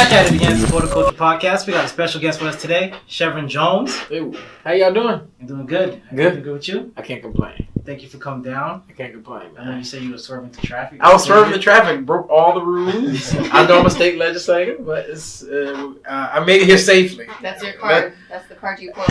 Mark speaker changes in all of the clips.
Speaker 1: back at it again for the Culture Podcast. We got a special guest with us today, Shevrin Jones.
Speaker 2: Hey, how y'all doing?
Speaker 1: I'm doing good.
Speaker 2: Good?
Speaker 1: Everything good with you?
Speaker 2: I can't complain.
Speaker 1: Thank you for coming down.
Speaker 2: I can't complain, man.
Speaker 1: I know you said you were swerving to traffic.
Speaker 2: I was swerving the traffic, broke all the rules. I know I'm a state legislator, but it's I made it here safely.
Speaker 3: That's your card. That's the card you pull.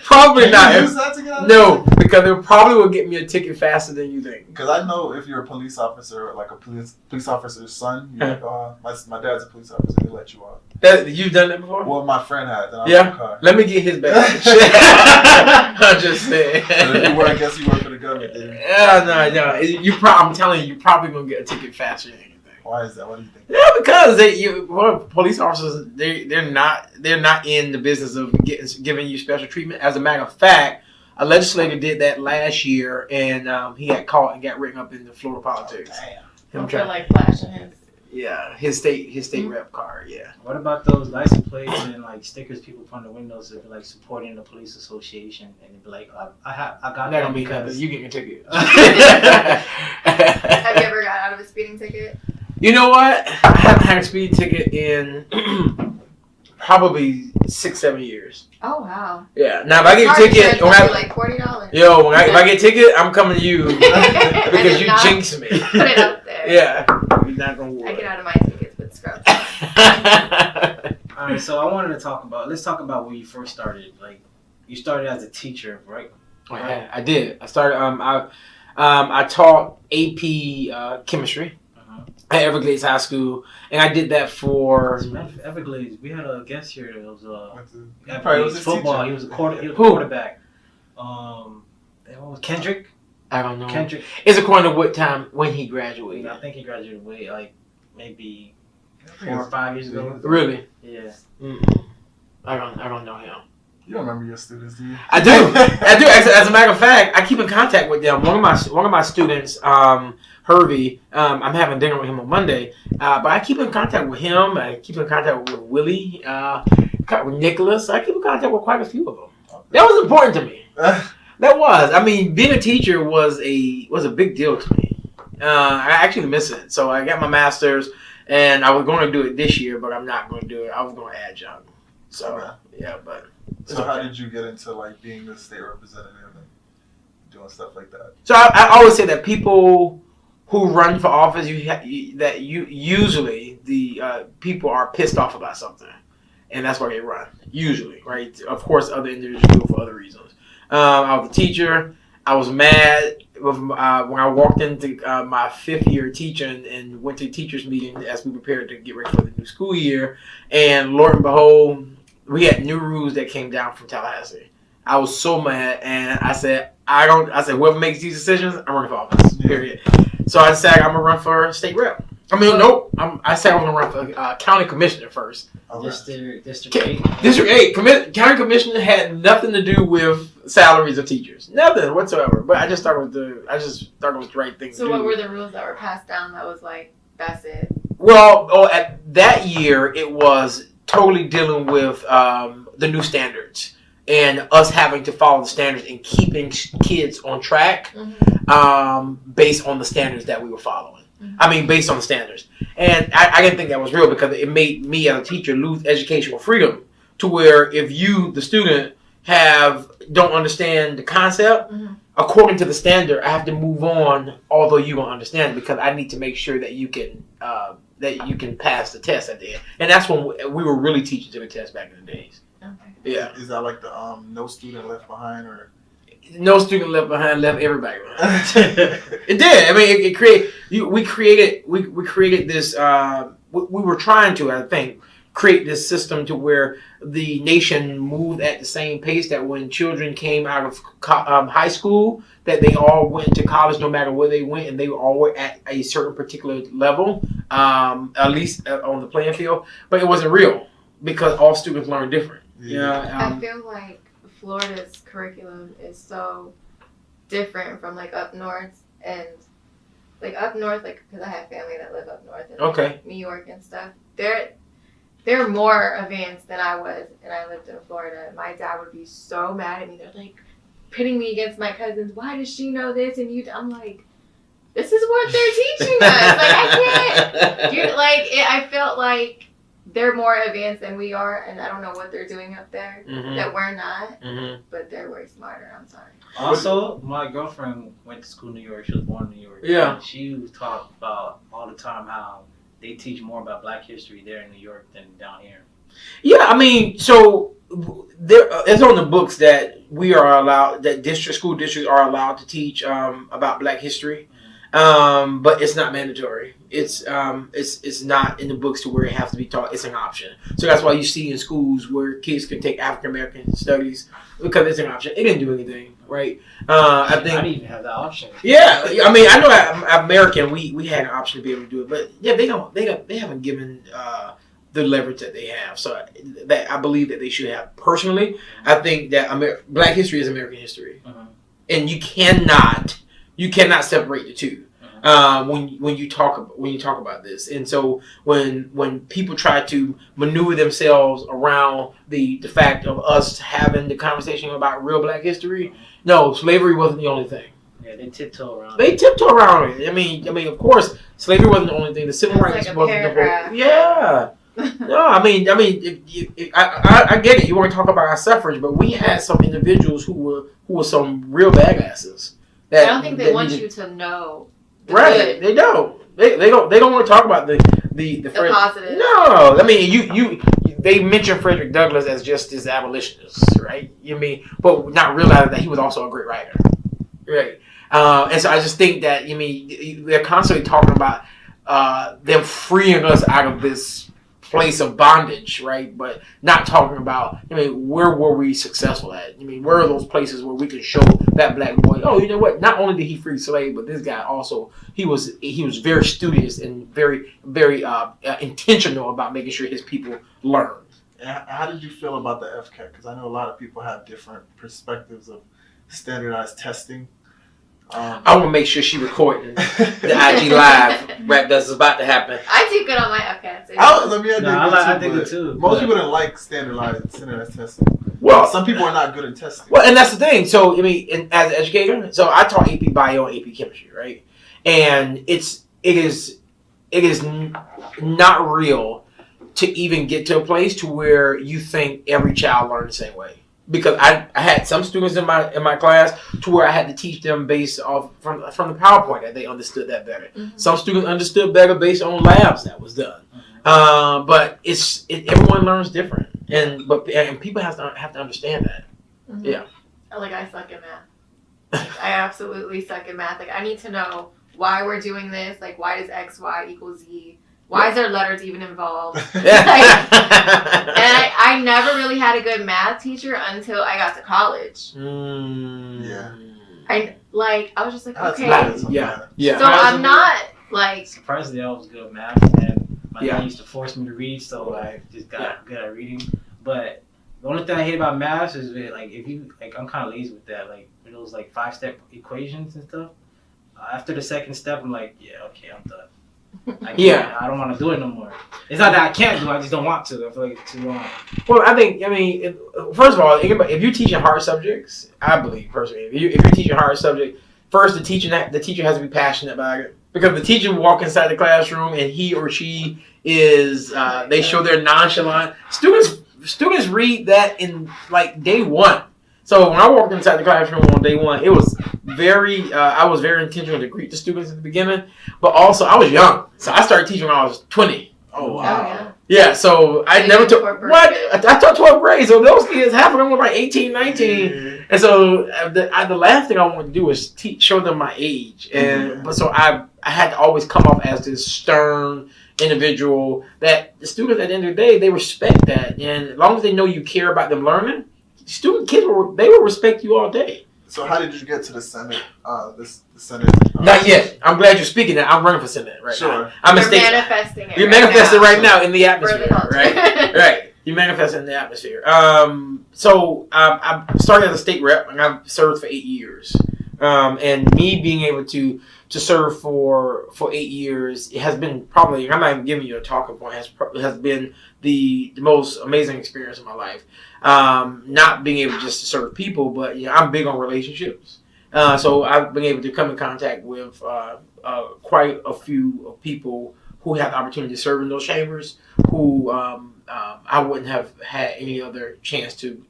Speaker 2: Probably not.
Speaker 4: Use that to get out?
Speaker 2: No, because it probably will get me a ticket faster than you think.
Speaker 4: Because I know if you're a police officer, like a police officer's son, you're like, oh, my dad's a police officer, they let you off.
Speaker 2: You've done that before?
Speaker 4: Well, my friend had. Then I was
Speaker 2: Yeah.
Speaker 4: in the car.
Speaker 2: Let me get his badge. I'm just saying.
Speaker 4: But if you work, I guess you work for the government, then.
Speaker 2: No. I'm telling you, you're probably gonna get a ticket faster than anything.
Speaker 4: Why is that? What do you think?
Speaker 2: Yeah, because police officers they're not in the business of giving you special treatment. As a matter of fact, a legislator did that last year, and he got caught and got written up in the Florida politics.
Speaker 3: Don't feel like flashing his.
Speaker 2: His state rep card. Yeah.
Speaker 1: What about those license plates and like stickers people put on the windows of like supporting the police association and they'd be like, I got
Speaker 2: Not
Speaker 1: that
Speaker 2: gonna be
Speaker 1: because
Speaker 2: you getting a ticket.
Speaker 3: Have you ever got out of a speeding ticket?
Speaker 2: You know what? I haven't had a speeding ticket in probably 6-7 years.
Speaker 3: Oh wow.
Speaker 2: Yeah. Now if I get a ticket,
Speaker 3: like $40.
Speaker 2: if I get a ticket, I'm coming to you because you jinxed me.
Speaker 3: Put it out there.
Speaker 2: Yeah. You're not gonna worry.
Speaker 3: I get out of my tickets with scrubs.
Speaker 1: All right, so I wanted to let's talk about where you first started. Like, you started as a teacher, right?
Speaker 2: Yeah, I did. I started. I taught AP chemistry at Everglades High School, and I did that for
Speaker 1: Everglades. We had a guest here that was
Speaker 4: probably was his
Speaker 1: football.
Speaker 4: teacher.
Speaker 1: He was a quarterback. Kendrick.
Speaker 2: I don't know.
Speaker 1: Kendrick.
Speaker 2: It's according to what time when he graduated.
Speaker 1: I think he graduated maybe 4 or 5 years ago.
Speaker 2: Really?
Speaker 1: Yeah.
Speaker 2: I don't know him.
Speaker 4: You don't remember your students, do you?
Speaker 2: I do. As a matter of fact, I keep in contact with them. One of my students, Hervey, I'm having dinner with him on Monday. But I keep in contact with him. I keep in contact with Willie, with Nicholas. I keep in contact with quite a few of them. That was important to me. That was. I mean, being a teacher was a big deal to me. I actually miss it. So I got my master's, and I was going to do it this year, but I'm not going to do it. I was going to adjunct. So yeah, but.
Speaker 4: So how did you get into like being the state representative and doing stuff like that?
Speaker 2: So I always say that people who run for office, usually the people are pissed off about something, and that's why they run. Usually, right? Of course, other individuals do it for other reasons. I was a teacher. I was mad when I walked into my 5th year teaching and went to teachers meeting as we prepared to get ready for the new school year. And Lord and behold, we had new rules that came down from Tallahassee. I was so mad, and I said, whoever makes these decisions, I'm running for office. Period. So I decided I'm gonna run for state rep. I mean, nope. I said I was gonna run for county commissioner first.
Speaker 1: District 8.
Speaker 2: District 8. County commissioner had nothing to do with salaries of teachers. Nothing whatsoever. But I just thought it was the right thing to do.
Speaker 3: So what were the rules that were passed down that was like, that's it?
Speaker 2: Well, at that year, it was totally dealing with the new standards and us having to follow the standards and keeping kids on track based on the standards that we were following. I mean, based on the standards. And I didn't think that was real because it made me as a teacher lose educational freedom to where if you, the student, don't understand the concept, according to the standard, I have to move on although you don't understand it because I need to make sure that you can pass the test at the end. And that's when we were really teaching to the test back in the days. Okay. Yeah.
Speaker 4: Is that like the no student left behind or?
Speaker 2: No student left behind left everybody behind. It did. I mean, we created this. We were trying to, I think, create this system to where the nation moved at the same pace that when children came out of high school, that they all went to college no matter where they went, and they were all at a certain particular level, at least on the playing field. But it wasn't real because all students learn different.
Speaker 3: I feel like Florida's curriculum is so different from like up north and like up north, like because I have family that live up north in like, New York and stuff. They're more advanced than I was, and I lived in Florida. My dad would be so mad at me. They're like pitting me against my cousins. Why does she know this and you? I'm like, this is what they're teaching us. Like, I can't. I felt like they're more advanced than we are, and I don't know what they're doing up there that we're not, but they're way smarter. I'm sorry.
Speaker 1: Also, my girlfriend went to school in New York. She was born in New York.
Speaker 2: Yeah.
Speaker 1: And she was talking about all the time how they teach more about Black history there in New York than down here.
Speaker 2: Yeah, I mean, so there it's on the books that we are allowed, that school districts are allowed to teach about Black history, but it's not mandatory. It's not in the books to where it has to be taught. It's an option. So that's why you see in schools where kids can take African American studies because it's an option. It didn't do anything, right? I think
Speaker 1: I didn't even have that option.
Speaker 2: Yeah, I mean, I know at American we had an option to be able to do it, but yeah, they haven't given the leverage that they have. So that I believe that they should have. Personally, I think that Black history is American history, and you cannot separate the two. When you talk about this, and so when people try to maneuver themselves around the fact of us having the conversation about real Black history, no, slavery wasn't the only thing.
Speaker 1: Yeah, they tiptoe around.
Speaker 2: They tiptoe around it. I mean, of course, slavery wasn't the only thing. The civil rights
Speaker 3: like
Speaker 2: wasn't the
Speaker 3: paragraph.
Speaker 2: whole. Yeah. No, I mean, I get it. You want to talk about our suffrage, but we had some individuals who were some real badasses.
Speaker 3: I don't think they want you to know.
Speaker 2: Right, they don't. They don't want to talk about the
Speaker 3: positive.
Speaker 2: No, I mean they mention Frederick Douglass as just this abolitionist, right? But not realizing that he was also a great writer, right? And so I just think that they're constantly talking about them freeing us out of this place of bondage, right? But not talking about, where were we successful at? Where are those places where we can show that Black boy, oh, you know what? Not only did he free slaves, but this guy also, he was very studious and very, very intentional about making sure his people learned.
Speaker 4: How did you feel about the FCAT? Because I know a lot of people have different perspectives of standardized testing.
Speaker 2: I want to make sure she recording the IG live rap that's about to happen.
Speaker 3: I do good on my FCAT.
Speaker 1: I think it too.
Speaker 4: Most people don't like standardized testing.
Speaker 2: Well,
Speaker 4: some people are not good at testing.
Speaker 2: Well, and that's the thing. So, as an educator, so I taught AP Bio and AP Chemistry, right? And it is not real to even get to a place to where you think every child learns the same way. Because I had some students in my class to where I had to teach them based off from the PowerPoint that they understood that better. Some students understood better based on labs that was done. But everyone learns different, and people have to understand that. Yeah.
Speaker 3: I suck in math. I absolutely suck in math. I need to know why we're doing this. Why does X, Y equal Z? Why is there letters even involved? And I never really had a good math teacher until I got to college.
Speaker 4: Yeah.
Speaker 3: I was just like, okay.
Speaker 2: Yeah.
Speaker 3: So I'm not
Speaker 1: surprisingly I was good at math, and my dad used to force me to read, so I just got good at reading. But the only thing I hate about math is that, if you I'm kind of lazy with that. With those 5-step equations and stuff. After the second step, I'm like, yeah, okay, I'm done. I don't want to do it no more. It's not that I can't do it, I just don't want to. I feel like it's too long.
Speaker 2: Well, I think, first of all, if you're teaching hard subjects, I believe, personally, if you're teaching a hard subject, first the teacher has to be passionate about it. Because the teacher will walk inside the classroom and he or she is, they show their nonchalant. Students read that in day one. So when I walked inside the classroom on day one, it was I was very intentional to greet the students at the beginning, but also I was young. So I started teaching when I was 20.
Speaker 4: Oh, wow.
Speaker 3: Oh,
Speaker 2: yeah, so I never took, what? I taught 12th grade, so those kids, half of them were 18, 19. And so the last thing I wanted to do was show them my age. But so I had to always come off as this stern individual that the students at the end of the day, they respect that. And as long as they know you care about them learning, kids will respect you all day.
Speaker 4: So how did you get to the Senate? The Senate.
Speaker 2: Not yet. I'm glad you're speaking that. I'm running for Senate right now.
Speaker 3: You're manifesting it.
Speaker 2: You're manifesting right now in the atmosphere, right? Right. You manifest in the atmosphere. So I started as a state rep, and I've served for 8 years. And me being able to serve for 8 years, it has been probably, I'm not even giving you a talking point, has been the most amazing experience of my life. Not being able just to serve people, but I'm big on relationships. So I've been able to come in contact with quite a few people who have the opportunity to serve in those chambers, who I wouldn't have had any other chance to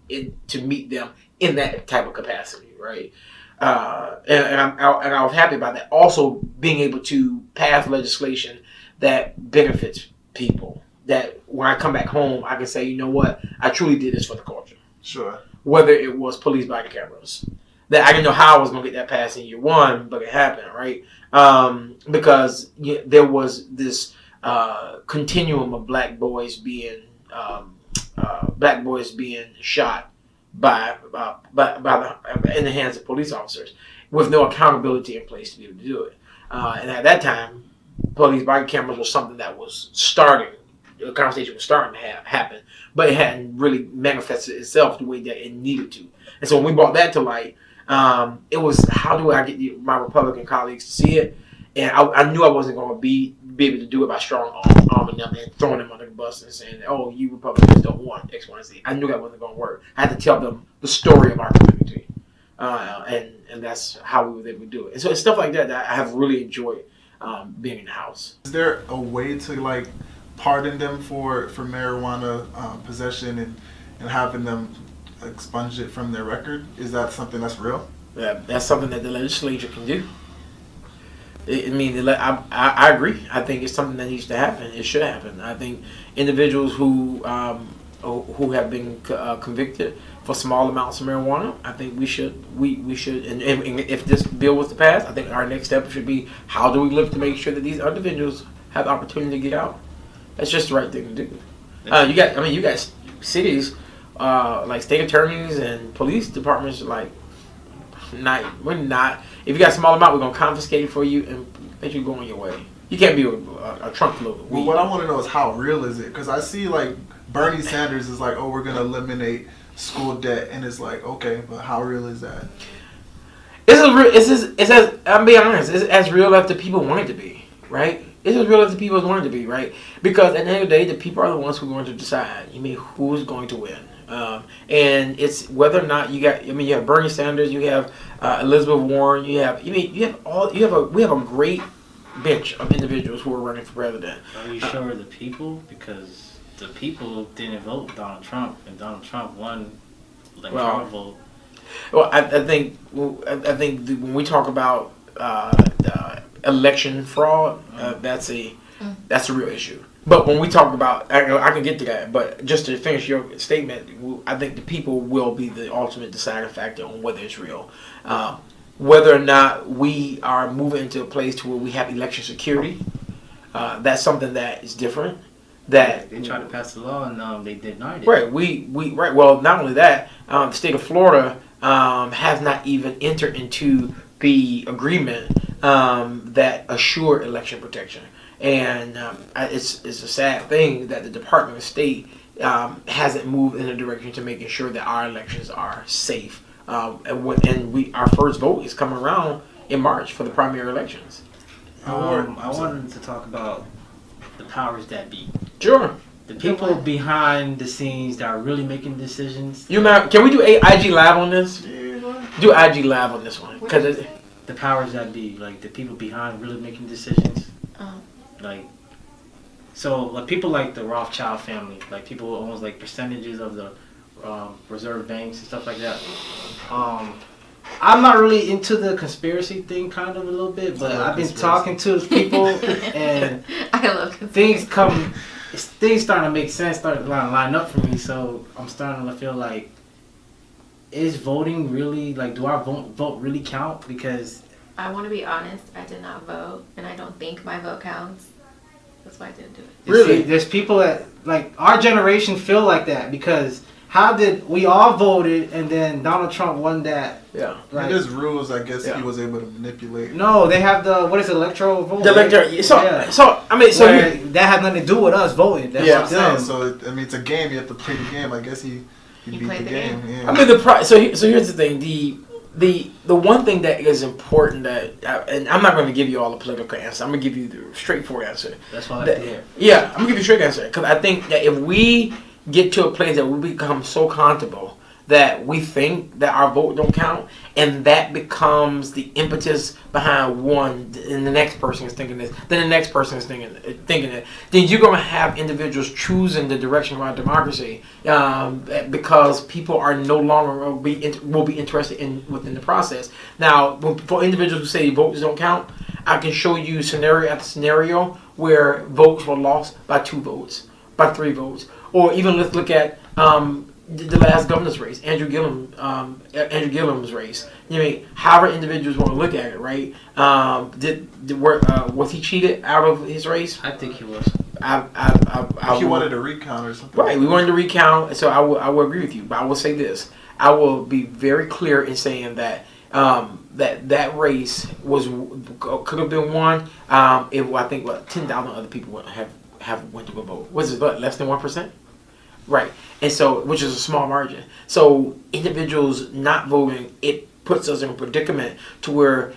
Speaker 2: meet them in that type of capacity, right? And I was happy about that. Also, being able to pass legislation that benefits people. That when I come back home, I can say, you know what, I truly did this for the culture.
Speaker 4: Sure.
Speaker 2: Whether it was police body cameras, that I didn't know how I was going to get that passed in year one, but it happened, right? Because there was this continuum of black boys being shot by in the hands of police officers with no accountability in place to be able to do it. And at that time, police body cameras was something that was starting. The conversation was starting to happen, but it hadn't really manifested itself the way that it needed to. And so when we brought that to light, it was, how do I get my Republican colleagues to see it? And I knew I wasn't going to be able to do it by strong arming them and throwing them under the bus and saying, oh, you Republicans don't want X, Y, and Z. I knew that wasn't going to work. I had to tell them the story of our community. And that's how we were able to do it. And so it's stuff like that I have really enjoyed being in the House.
Speaker 4: Is there a way to like pardon them for marijuana possession and having them expunge it from their record? Is that something that's real?
Speaker 2: Yeah, that's something that the legislature can do. I agree. I think it's something that needs to happen. It should happen. I think individuals who have been convicted for small amounts of marijuana, I think we should, and if this bill was to pass, I think our next step should be, how do we look to make sure that these individuals have the opportunity to get out? That's just the right thing to do. You got cities like state attorneys and police departments like, we're not. If you got a small amount, we're gonna confiscate it for you and let you go on your way. You can't be a trunk load of weed.
Speaker 4: Well, what I want to know is, how real is it? Because I see like Bernie Sanders is like, oh, we're gonna eliminate school debt, and it's like, okay, but how real is that? I'm being honest, it's as real as the people want it to be, right? It's as real as the people want it to be, right? Because at the end of the day, the people are the ones who are going to decide. Who's going to win. And it's whether or not you have Bernie Sanders, you have Elizabeth Warren, we have a great bench of individuals who are running for president.
Speaker 1: Are you sure of the people? Because the people didn't vote Donald Trump, and Donald Trump won the electoral vote.
Speaker 2: Well, I think when we talk about election fraud, that's a real issue. But when we talk about, I can get to that, but just to finish your statement, I think the people will be the ultimate deciding factor on whether it's real. Whether or not we are moving into a place to where we have election security, that's something that is different. That
Speaker 1: they tried to pass the law and they denied it.
Speaker 2: Right. Right. Well, not only that, the state of Florida has not even entered into the agreement that assure election protection. And it's a sad thing that the Department of State hasn't moved in a direction to making sure that our elections are safe. Our first vote is coming around in March for the primary elections.
Speaker 1: I wanted to talk about the powers that be.
Speaker 2: Sure.
Speaker 1: The people behind the scenes that are really making decisions.
Speaker 2: Can we do IG Live on this? Yeah. Do IG Live on this one. Because
Speaker 1: the powers that be, like the people behind really making decisions. Like people like the Rothschild family, like people who owns like percentages of the reserve banks and stuff like that. I'm not really into the conspiracy thing, kind of a little bit, but I've been talking to people and
Speaker 3: I love
Speaker 1: things starting to make sense, starting to line up for me. So I'm starting to feel like, is voting really, like, do our vote really count? Because
Speaker 3: I want to be honest, I did not vote, and I don't think my vote counts. That's why I didn't do it.
Speaker 1: Really? There's people that, like, our generation feel like that, because how did we all voted and then Donald Trump won that?
Speaker 2: Yeah.
Speaker 4: Like, there's rules, I guess, he was able to manipulate.
Speaker 1: No, they have electoral vote.
Speaker 2: The electoral.
Speaker 1: That has nothing to do with us voting. That's what I'm saying.
Speaker 4: So it's a game. You have to play the game. I guess he beat the game. Yeah.
Speaker 2: So here's the thing. The one thing that is important and I'm not going to give you all the political answer. I'm going to give you the straightforward answer.
Speaker 1: That's what I like to hear.
Speaker 2: Yeah, I'm going to give you a straight answer, because I think that if we get to a place that we become so comfortable
Speaker 4: that we think that our vote don't count, and that becomes the impetus behind one, and the next person is thinking this, then the next person is thinking it, then you're going to have individuals choosing the direction of our democracy, because people are no longer will be interested within the process. Now, for individuals who say votes don't count, I can show you scenario after scenario where votes were lost by 2 votes, by 3 votes, or even let's look at the last governor's race, Andrew Gillum's race. However individuals want to look at it, right? Was he cheated out of his race?
Speaker 1: I think he was.
Speaker 5: He wanted to recount or something.
Speaker 4: Right, we wanted to recount, so I will agree with you. But I will say this: I will be very clear in saying that that race could have been won. I think 10,000 other people would have went to go vote. Was it less than 1%? Right, and so, which is a small margin. So individuals not voting, it puts us in a predicament to where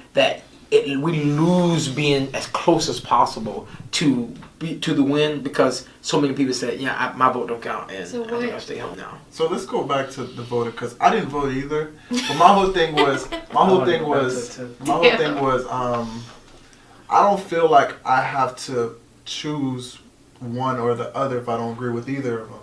Speaker 4: we lose being as close as possible to the win, because so many people said, my vote don't count, and I think I'll stay home now.
Speaker 5: So let's go back to the voter, because I didn't vote either. But my whole thing was, I don't feel like I have to choose one or the other if I don't agree with either of them.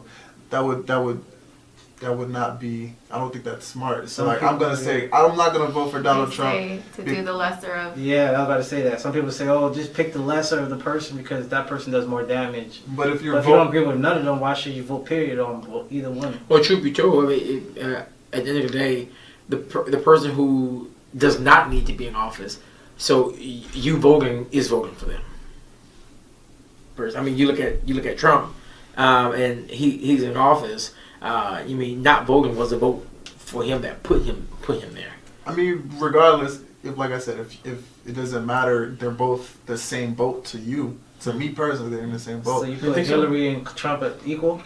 Speaker 5: That would not be. I don't think that's smart. So I'm gonna say I'm not gonna vote for Donald Trump
Speaker 3: to do the lesser of.
Speaker 1: Yeah, I was about to say that. Some people say, "Oh, just pick the lesser of the person because that person does more damage."
Speaker 5: But if you
Speaker 1: don't agree with none of them, why should you vote? Period on either one.
Speaker 4: Well, truth be told, at the end of the day, the person who does not need to be in office, so you voting is voting for them. First, I mean, you look at Trump. And he's in office. Not voting was a vote for him that put him there.
Speaker 5: I mean, regardless, if like I said, if it doesn't matter, they're both the same boat to you. To me personally, they're in the same boat.
Speaker 1: So you feel like Hillary and Trump are equal?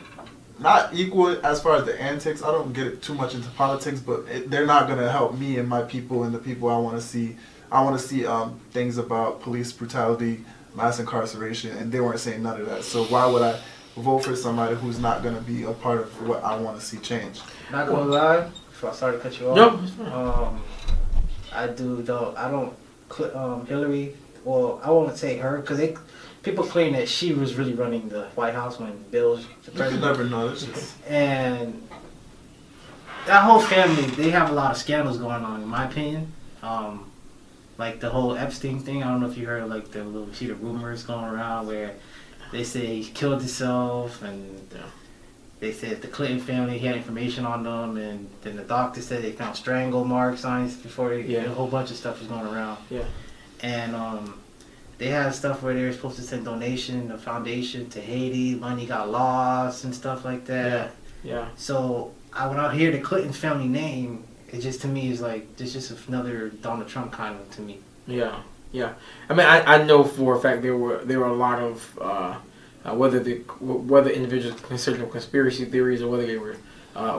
Speaker 5: Not equal as far as the antics. I don't get it too much into politics, but they're not gonna help me and my people and the people I want to see. I want to see things about police brutality, mass incarceration, and they weren't saying none of that. So why would I vote for somebody who's not going to be a part of what I want to see change?
Speaker 1: Not going to lie, before I started to cut you off.
Speaker 4: No, it's fine.
Speaker 1: I don't Hillary, well, I won't say her, because people claim that she was really running the White House when Bill was the president.
Speaker 5: You never know. It's just...
Speaker 1: And that whole family, they have a lot of scandals going on, in my opinion. Like the whole Epstein thing, I don't know if you heard like the little sheet of rumors going around where they say he killed himself, and they said the Clinton family had information on them, and then the doctor said they found strangle marks on his before a whole bunch of stuff was going around. Yeah. And they had stuff where they were supposed to send donation, a foundation to Haiti, money got lost and stuff like that. Yeah. So when I hear the Clinton family name, it just to me is like it's just another Donald Trump kind of to me. Yeah.
Speaker 4: Yeah, I mean, I know for a fact there were a lot of whether individuals consider them conspiracy theories or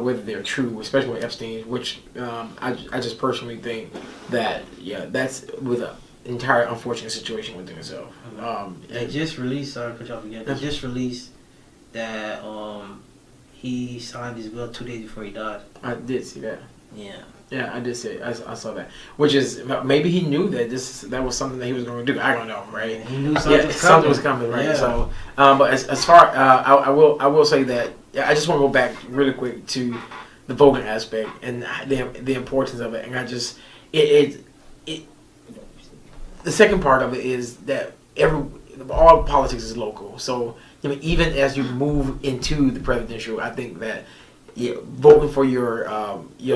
Speaker 4: whether they're true, especially with Epstein, which I just personally think that that's with an entire unfortunate situation within itself.
Speaker 1: They just released. Sorry, put y'all forget. They just released that he signed his will 2 days before he died.
Speaker 4: I did see that.
Speaker 1: Yeah.
Speaker 4: Yeah, I did say I saw that. Which is maybe he knew that that was something that he was going to do. I don't know, right?
Speaker 1: He knew something was coming,
Speaker 4: right?
Speaker 1: Yeah.
Speaker 4: So, but as far I will say that I just want to go back really quick to the voting aspect and the importance of it. And I just the second part of it is that all politics is local. So even as you move into the presidential, I think that. Yeah, voting for your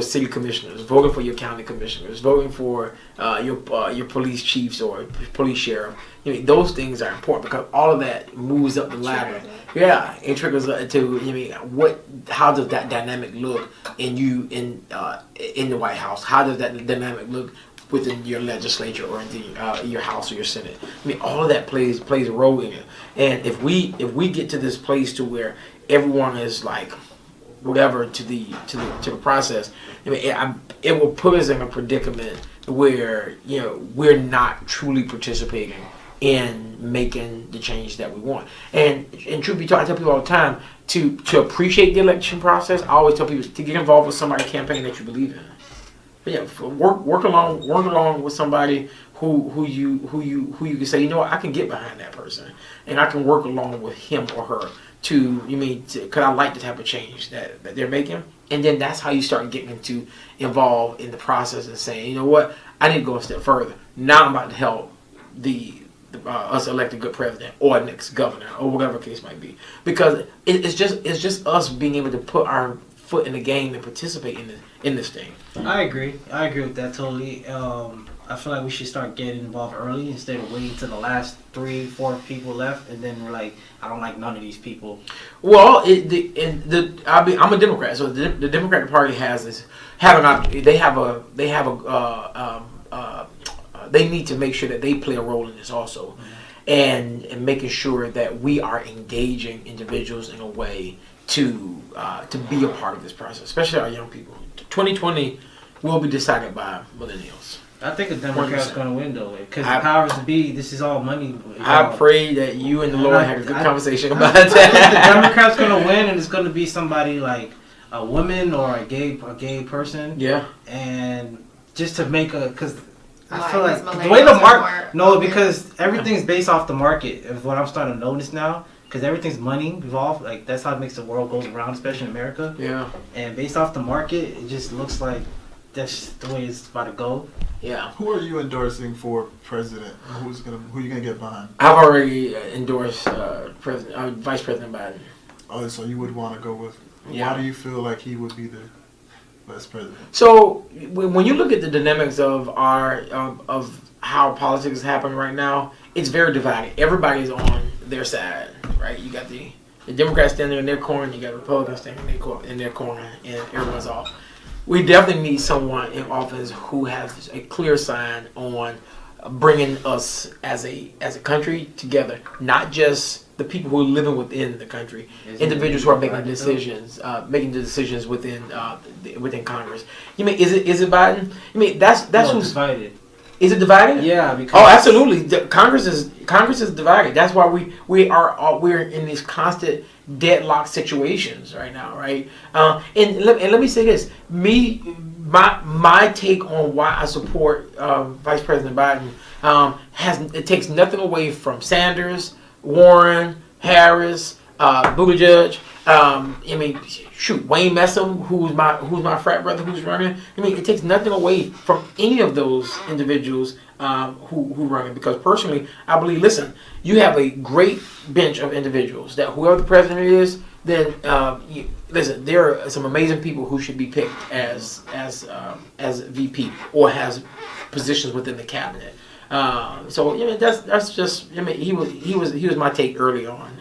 Speaker 4: city commissioners, voting for your county commissioners, voting for your police chiefs or police sheriff. Those things are important because all of that moves up the ladder. Yeah, it triggers to how does that dynamic look in the White House? How does that dynamic look within your legislature or in your House or your Senate? All of that plays a role in it. And if we get to this place to where everyone is like whatever to the process, it will put us in a predicament where we're not truly participating
Speaker 2: in making the change that we want. And truth be told, I tell people all the time to appreciate the election process. I always tell people to get involved with somebody's campaign that you believe in. But yeah, work along with somebody who you can say, you know what, I can get behind that person, and I can work along with him or her because I like the type of change that they're making. And then that's how you start getting involved in the process and saying, you know what, I need to go a step further. Now I'm about to help us elect a good president or next governor or whatever the case might be, because it's just us being able to put our foot in the game and participate in this thing.
Speaker 1: I agree with that totally. I feel like we should start getting involved early instead of waiting to the last 3-4 people left, and then we're like, I don't like none of these people.
Speaker 2: Well, I'm a Democrat, so the Democratic Party has this. They need to make sure that they play a role in this also, and making sure that we are engaging individuals in a way to be a part of this process, especially our young people. 2020 will be decided by millennials.
Speaker 1: I think a Democrat's going to win, though, because the powers to be, this is all money.
Speaker 2: I pray that you and the Lord had a good conversation about
Speaker 1: that.
Speaker 2: that.
Speaker 1: I think the Democrat's going to win, and it's going to be somebody like a woman or a gay person.
Speaker 2: Yeah.
Speaker 1: And just to make because I
Speaker 3: Why?
Speaker 1: feel like
Speaker 3: Because
Speaker 1: the way the
Speaker 3: millennials are
Speaker 1: market,
Speaker 3: more
Speaker 1: because everything's based off the market, is what I'm starting to notice now. Because everything's money involved, like that's how it makes the world goes around, especially in America.
Speaker 2: Yeah.
Speaker 1: And based off the market, it just looks like that's the way it's about to go.
Speaker 2: Yeah.
Speaker 5: Who are you endorsing for president? Who are you gonna get behind?
Speaker 2: I've already endorsed Vice President Biden.
Speaker 5: Oh, so you would want to go with?
Speaker 2: Yeah.
Speaker 5: Why do you feel like he would be the best president?
Speaker 2: So when you look at the dynamics of of how politics is happening right now, it's very divided. Everybody's on their side, right? You got the Democrats standing in their corner, you got Republicans standing in their corner, and everyone's off. We definitely need someone in office who has a clear sign on bringing us as a country together, not just the people who are living within the country, individuals who are making decisions, within Congress. You mean is it Biden? You mean that's who's
Speaker 1: divided.
Speaker 2: Is it divided?
Speaker 1: Yeah, because
Speaker 2: absolutely. Congress is divided. That's why we're in these constant deadlock situations right now, right? And let me say this: my take on why I support Vice President Biden it takes nothing away from Sanders, Warren, Harris, Buttigieg. Wayne Messam, who's my frat brother who's running. It takes nothing away from any of those individuals who run, because personally, I believe, listen, you have a great bench of individuals that whoever the president is, then listen, there are some amazing people who should be picked as VP or has positions within the cabinet. That's just he was my take early on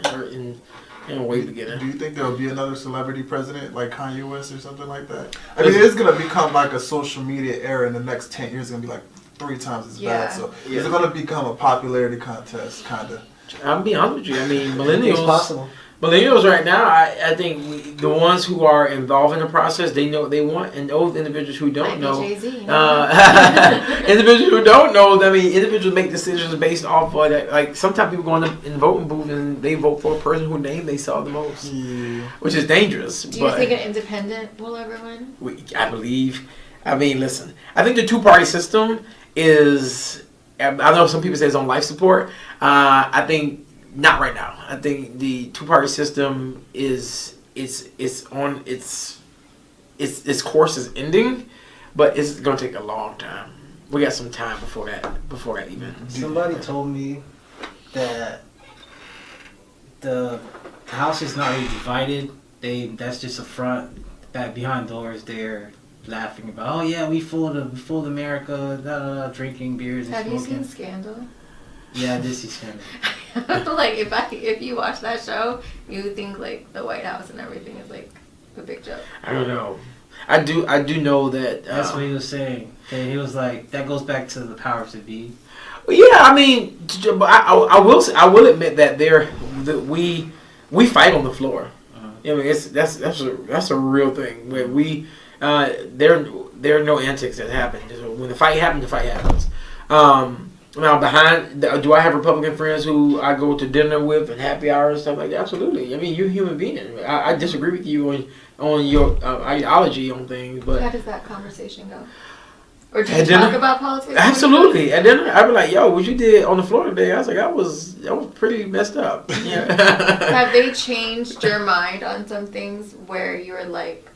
Speaker 2: in a way to get it.
Speaker 5: Do you think there'll be another celebrity president like Kanye West or something like that? I mean, it's gonna become like a social media era in the next 10 years. It's gonna be like 3 times as bad. So it's gonna become a popularity contest, kind of.
Speaker 2: I'll be honest with you. I mean, millennials right now, I think the ones who are involved in the process, they know what they want, and those individuals who don't know, individuals who don't know, individuals make decisions based off of that. Like sometimes people go in the voting booth and they vote for a person whose name they saw the most, which is dangerous.
Speaker 3: Do you think an independent will ever win?
Speaker 2: I believe. I mean, listen, I think the two-party system is. I know some people say it's on life support. I think. Not right now. I think the two-party system is on its course is ending, but it's going to take a long time. We got some time before that even.
Speaker 1: Somebody told me that the house is not really divided. That's just a front. That behind doors they're laughing about. Oh yeah, we fooled America. Drinking beers and
Speaker 3: Have
Speaker 1: smoking.
Speaker 3: you seen Scandal?
Speaker 1: Yeah, I did see Scandal.
Speaker 3: Like if you watch that show, you think like the White House and everything is like a big joke.
Speaker 2: I don't know. I do know that.
Speaker 1: That's what he was saying. And he was like, that goes back to the powers that be.
Speaker 2: Yeah, I mean, I will admit that we fight on the floor. I mean, that's a real thing. Where there are no antics that happen. When the fight happens, the fight happens.
Speaker 4: Now, do I have Republican friends who I go to dinner with and happy hour and stuff like that? Absolutely. I mean, you're a human being. I disagree with you on your ideology on things, but
Speaker 3: how does that conversation go? Or do you talk about politics?
Speaker 4: Absolutely. At dinner, I'd be like, "Yo, what you did on the floor today?" I was like, "I was pretty messed up." Yeah.
Speaker 3: Have they changed your mind on some things where you were like?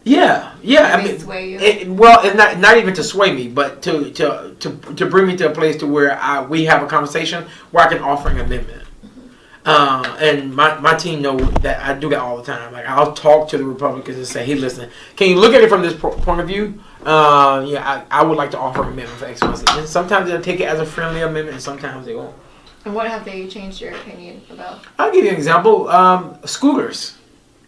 Speaker 4: Yeah. I mean,
Speaker 3: sway you?
Speaker 4: It's not even to sway me, but to bring me to a place to where we have a conversation where I can offer an amendment. And my team know that I do that all the time. Like, I'll talk to the Republicans and say, "Hey, listen, can you look at it from this point of view? I would like to offer an amendment for X, Y, Z." And sometimes they'll take it as a friendly amendment, and sometimes they won't.
Speaker 3: And what have they changed your opinion about?
Speaker 4: I'll give you an example. Scooters,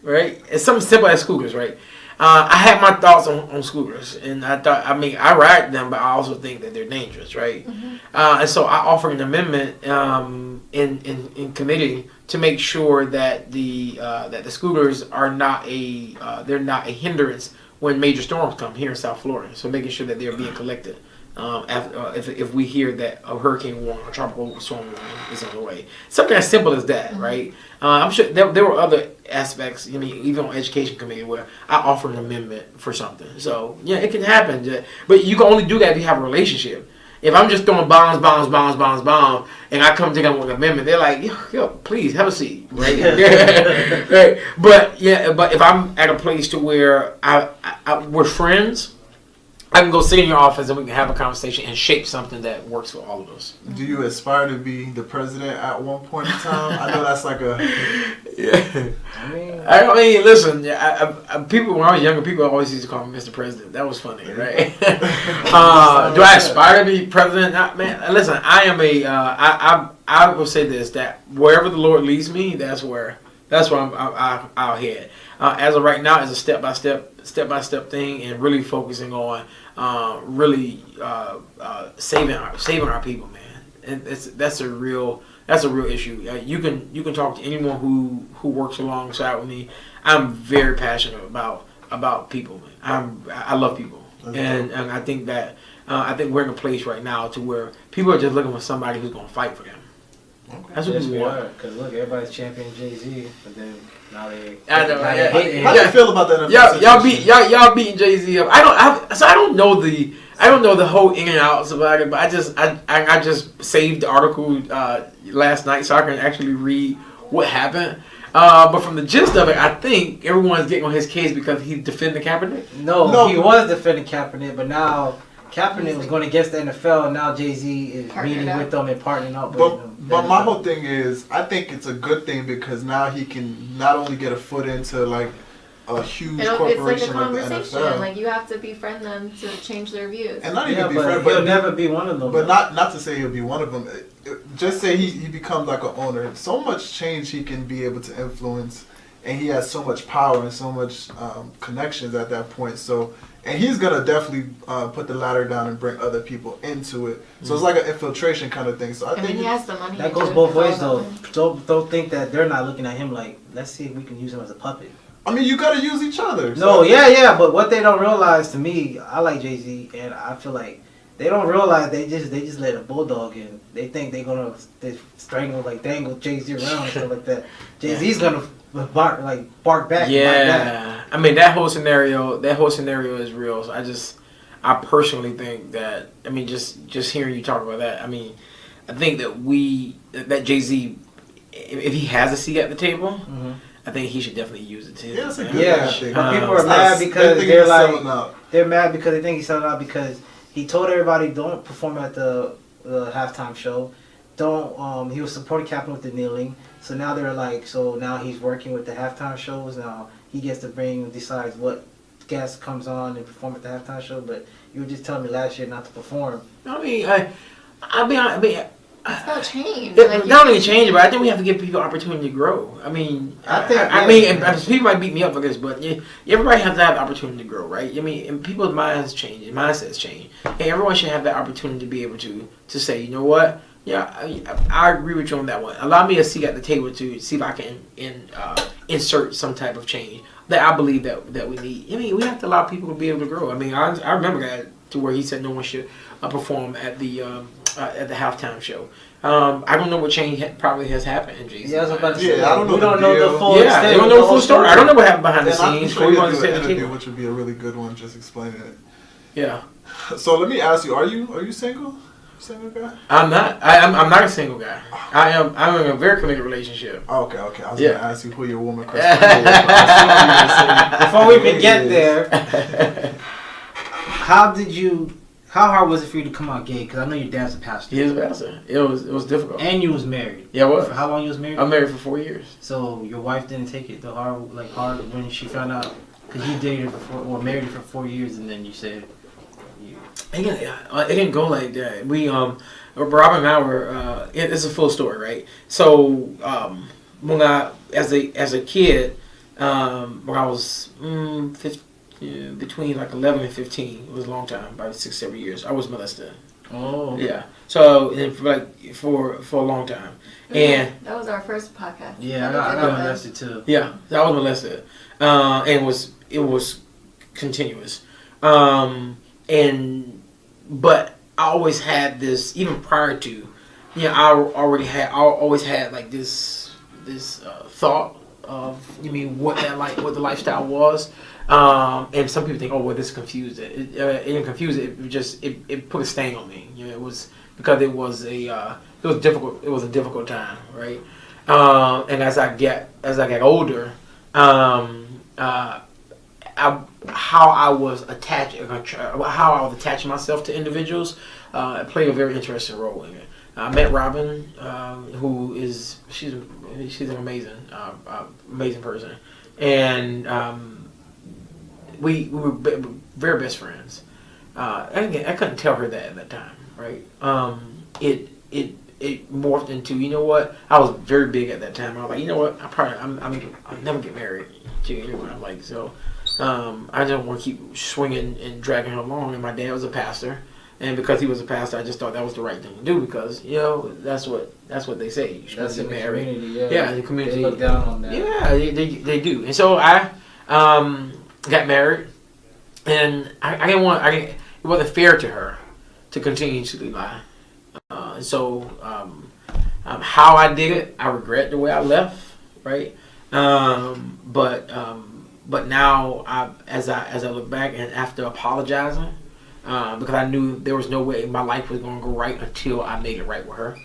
Speaker 4: right? It's something simple as scooters, right? I had my thoughts on scooters, and I ride them, but I also think that they're dangerous, right?
Speaker 3: Mm-hmm.
Speaker 4: And so I offered an amendment in committee to make sure that the scooters are not they're not a hindrance when major storms come here in South Florida. So making sure that they're being collected if we hear that a hurricane warning or tropical storm warning is on the way. Something as simple as that, right? I'm sure there were other aspects, I mean, even on education committee where I offer an amendment for something. So, yeah, it can happen. But you can only do that if you have a relationship. If I'm just throwing bombs, and I come to them with an amendment, they're like, yo, please, have a seat. Right? Right. But if I'm at a place to where we're friends, I can go sit in your office and we can have a conversation and shape something that works for all of us.
Speaker 5: Do you aspire to be the president at one point in time? I know that's like a...
Speaker 4: Yeah. I mean, listen, people, when I was younger, people always used to call me Mr. President. That was funny, right? Do I aspire to be president? Man, listen, I am I will say this, that wherever the Lord leads me, that's where I'll head. As of right now, it's a step-by-step thing, and really focusing on saving our people, man. And that's a real issue. You can talk to anyone who works alongside with me. I'm very passionate about people, man. I love people, and I think that we're in a place right now to where people are just looking for somebody who's going to fight for them.
Speaker 5: Okay.
Speaker 4: That's what we want.
Speaker 1: Because look, everybody's championing Jay-Z, but then now they.
Speaker 4: I know.
Speaker 5: How do you feel about that?
Speaker 4: Y'all beating Jay-Z up. I don't know the whole in and outs about it, but I just saved the article last night so I can actually read what happened. But from the gist of it, I think everyone's getting on his case because he's defending Kaepernick.
Speaker 1: No, he was defending Kaepernick, but now Kaepernick was going against the NFL, and now Jay-Z is meeting with them and partnering up with them.
Speaker 5: But my whole thing is, I think it's a good thing because now he can not only get a foot into like a huge corporation
Speaker 3: it's like a conversation.
Speaker 5: Like the NFL.
Speaker 3: Like you have to befriend them to change their views.
Speaker 5: And not even
Speaker 1: befriend, but he'll never be one of them.
Speaker 5: But not to say he'll be one of them. Just say he becomes like an owner. So much change he can be able to influence, and he has so much power and so much connections at that point. So. And he's gonna definitely put the ladder down and bring other people into it. So it's like an infiltration kind of thing. So I think
Speaker 3: he has the money.
Speaker 1: That goes both ways, though. Don't think that they're not looking at him like, let's see if we can use him as a puppet.
Speaker 5: I mean, you gotta use each other.
Speaker 1: So. No, yeah, but what they don't realize, to me, I like Jay-Z, and I feel like they don't realize they just let a bulldog in. They think they dangle Jay-Z around and stuff like that. Jay-Z's gonna bark back.
Speaker 4: Yeah, I mean that whole scenario is real. So I personally think that, I mean, just hearing you talk about that, I mean, I think that Jay-Z, if he has a seat at the table, mm-hmm. I think he should definitely use it too.
Speaker 5: Yeah, that's a good
Speaker 1: thing. But people are mad because they're mad because they think he's selling out because he told everybody don't perform at the halftime show. He was supporting Kaepernick with the kneeling. So now they're like, so now he's working with the halftime shows. Now he gets to decides what guest comes on and perform at the halftime show. But you were just telling me last year not to perform.
Speaker 4: I mean,
Speaker 3: it's about change.
Speaker 4: Not only change, but I think we have to give people opportunity to grow. I mean, people might beat me up for this, but everybody has to have the opportunity to grow, right? I mean, and people's mindsets change, and everyone should have that opportunity to be able to say, you know what? Yeah, I agree with you on that one. Allow me a seat at the table to see if I can insert some type of change that I believe that we need. I mean, we have to allow people to be able to grow. I mean, I remember that to where he said no one should perform at the at the halftime show. I don't know what change probably has happened in Jason's
Speaker 1: Yeah, I was about to say.
Speaker 5: Yeah, I don't know
Speaker 1: We
Speaker 5: the
Speaker 1: don't know
Speaker 5: deal.
Speaker 1: the full
Speaker 4: Yeah,
Speaker 1: extent
Speaker 4: they don't
Speaker 1: of
Speaker 4: know the
Speaker 1: whole
Speaker 4: full story. I don't know what happened behind the
Speaker 5: And I'm
Speaker 4: scenes.
Speaker 5: sure
Speaker 4: We
Speaker 5: you'll
Speaker 4: want
Speaker 5: do
Speaker 4: to
Speaker 5: an
Speaker 4: say the
Speaker 5: interview,
Speaker 4: table.
Speaker 5: which would be a really good one, just explaining it.
Speaker 4: Yeah.
Speaker 5: So let me ask you: Are you single? Single guy?
Speaker 4: I'm not. I'm not a single guy. I'm in a very committed relationship.
Speaker 5: Oh, okay. I was
Speaker 4: Yeah.
Speaker 5: gonna ask you who your woman crush is.
Speaker 1: Before we even get there, how hard was it for you to come out gay? Because I know your dad's a pastor.
Speaker 4: He is a pastor. It was difficult.
Speaker 1: And you was married.
Speaker 4: Yeah, what?
Speaker 1: For how long you was married?
Speaker 4: I'm married for 4 years.
Speaker 1: So your wife didn't take it the hard when she found out, because you dated married her for 4 years, and then you said.
Speaker 4: It didn't go like that. We Robin and I were. It's a full story, right? So when as a kid, when I was 15, between like 11 and 15, it was a long time, about 6-7 years. I was molested.
Speaker 1: Oh.
Speaker 4: Yeah. So and for a long time, and
Speaker 3: that was our first podcast.
Speaker 1: Yeah, I got molested too.
Speaker 4: yeah, I was molested, and it was continuous, but I always had this, even prior to, I always had like this thought of what the lifestyle was. And some people think, oh well, this confused it. It didn't confuse it. It put a stain on me. It was because it was difficult. It was a difficult time, right? And as I got older, how I was attaching myself to individuals played a very interesting role in it. I met Robin, she's an amazing person, and we were very best friends. I couldn't tell her that at that time, right? It morphed into, I was very big at that time. I was like, I'll never get married to anyone. I'm like, so I just want to keep swinging and dragging her along. And my dad was a pastor, and because he was a pastor, I just thought that was the right thing to do, because that's what they say. You should get married. Yeah, the community.
Speaker 1: They look down on that.
Speaker 4: Yeah, they do. And so I got married, and it wasn't fair to her to continuously lie. So how I did it, I regret the way I left, right? But now, as I look back and after apologizing, because I knew there was no way my life was going to go right until I made it right with her,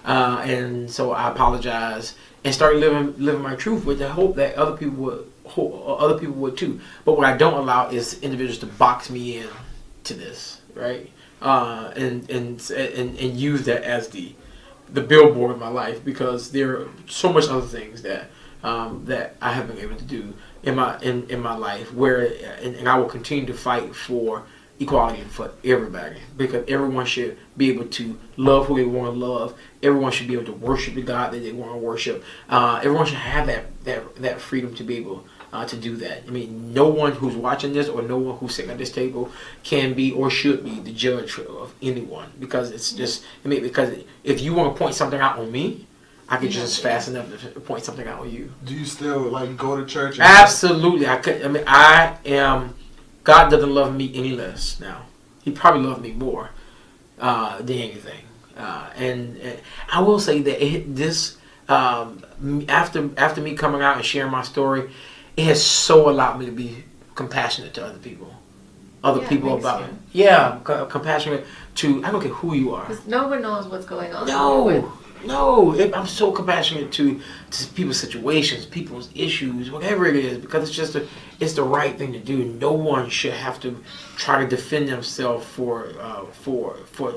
Speaker 4: and so I apologized and started living my truth with the hope that other people would too. But what I don't allow is individuals to box me in to this, right? And use that as the billboard of my life, because there are so much other things that I have been able to do in my life, where and I will continue to fight for equality for everybody, because everyone should be able to love who they want to love. Everyone should be able to worship the God that they want to worship. Everyone should have that freedom to be able to do that. I mean, no one who's watching this or no one who's sitting at this table can be or should be the judge of anyone, because it's just, because if you want to point something out on me, I could just fast enough to point something out on you.
Speaker 5: Do you still go to church?
Speaker 4: Absolutely. I am. God doesn't love me any less now. He probably loved me more than anything. And I will say that after me coming out and sharing my story, it has so allowed me to be compassionate to other people. Compassionate to, I don't care who you are.
Speaker 3: Because no one knows what's going on.
Speaker 4: No, I'm so compassionate to people's situations, people's issues, whatever it is, because it's the right thing to do. No one should have to try to defend themselves for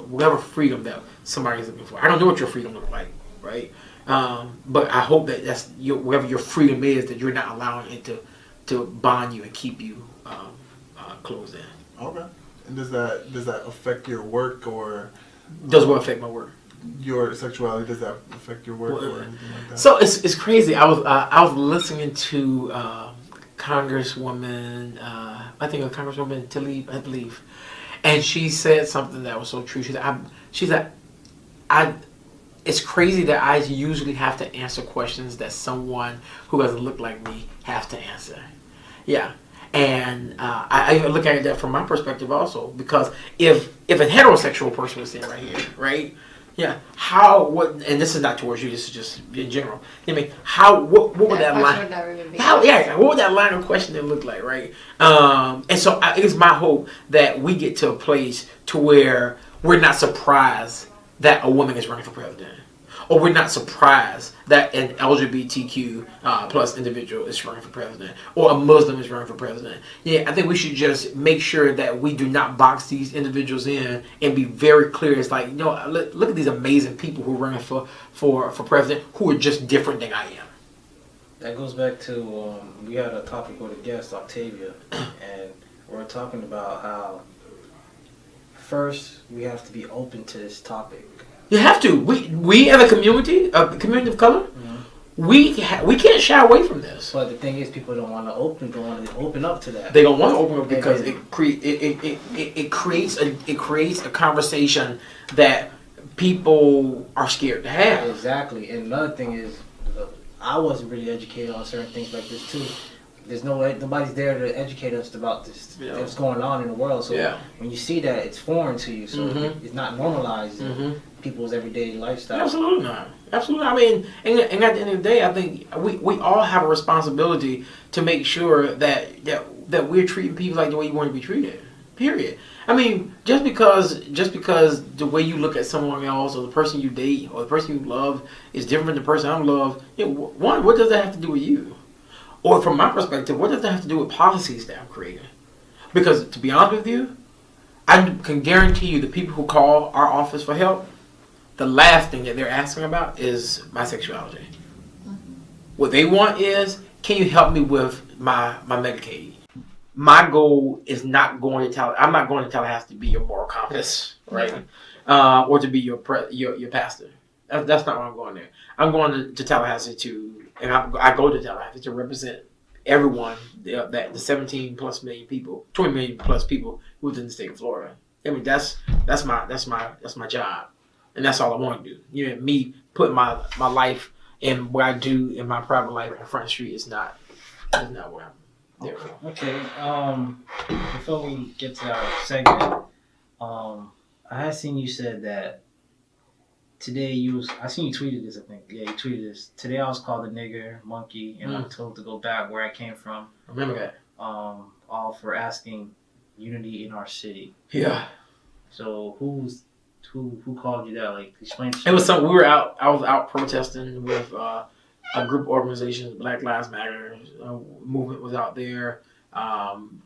Speaker 4: whatever freedom that somebody's looking for. I don't know what your freedom looks like, right? But I hope that that's whatever your freedom is, that you're not allowing it to bond you and keep you closed in.
Speaker 5: Okay. And does that affect your work, or
Speaker 4: does what affect my work?
Speaker 5: Your sexuality, does that affect your work or anything like that?
Speaker 4: So it's crazy. I was listening to Congresswoman, I think it was Congresswoman Tlaib, I believe, and she said something that was so true. She said, it's crazy that I usually have to answer questions that someone who doesn't look like me has to answer. Yeah. And I even look at that from my perspective also, because if a heterosexual person was sitting right here, right? Yeah. And this is not towards you. This is just in general. I mean, what would that line? What would that line of questioning look like, right? And so it's my hope that we get to a place to where we're not surprised that a woman is running for president, or we're not surprised that an LGBTQ plus individual is running for president, or a Muslim is running for president. Yeah, I think we should just make sure that we do not box these individuals in and be very clear. It's like, look at these amazing people who are running for president who are just different than I am.
Speaker 1: That goes back to, we had a topic with a guest, Octavia, and we're talking about how first we have to be open to this topic.
Speaker 4: You have to. We as a community of color, we can't shy away from this.
Speaker 1: But the thing is, people don't want to open up to that.
Speaker 4: They don't want to open up because it creates a conversation that people are scared to have.
Speaker 1: Exactly. And another thing is, I wasn't really educated on certain things like this too. There's nobody's there to educate us about this, what's going on in the world. So when you see that, it's foreign to you. So it's not normalized in people's everyday lifestyle.
Speaker 4: Absolutely not. Absolutely. I mean, and at the end of the day, I think we all have a responsibility to make sure that we're treating people like the way you want to be treated. Period. I mean, just because the way you look at someone else, or the person you date, or the person you love is different than the person I love, one, what does that have to do with you? Or from my perspective, what does that have to do with policies that I'm creating? Because to be honest with you, I can guarantee you the people who call our office for help, the last thing that they're asking about is my sexuality. What they want is, can you help me with my Medicaid? My goal is I'm not going to Tallahassee to be your moral compass, right? Or to be your pastor. That's not why I'm going there. I'm going to Tallahassee and I go to Tallahassee to represent everyone, the 17 plus million people, 20 million plus people within the state of Florida. I mean, that's my job, and that's all I want to do. Me putting my life and what I do in my private life on Front Street is not what I'm there for.
Speaker 1: Okay. Before we get to our segment, I had seen you said that today I seen you tweeted this, I think. Yeah, you tweeted this. Today I was called a nigger, monkey, and I'm told to go back where I came from.
Speaker 4: I remember that.
Speaker 1: All for asking unity in our city.
Speaker 4: Yeah.
Speaker 1: So who called you that? Like, explain.
Speaker 4: It was I was out protesting with a group of organizations. Black Lives Matter movement was out there.